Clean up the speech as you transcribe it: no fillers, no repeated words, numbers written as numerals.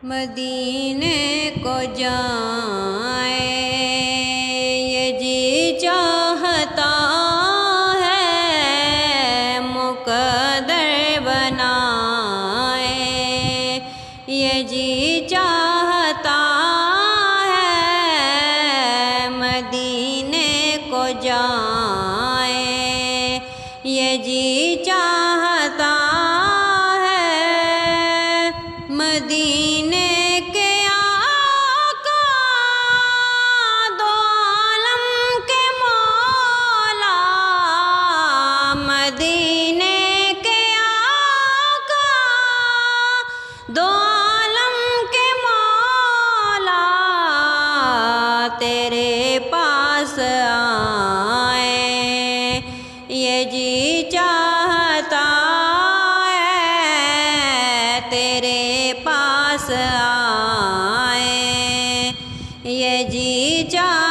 मदीने को जाए ये जी चाहता है, मुक़द्दर बनाए ये जी चाहता है, मदीने को जाए ये जी चाहता है। मदीने के आका दो आलम के मौला, मदीने के आका दो आलम के मौला, तेरे पास आए ये जी चाहता है, तेरे पास आए ये जी चाहता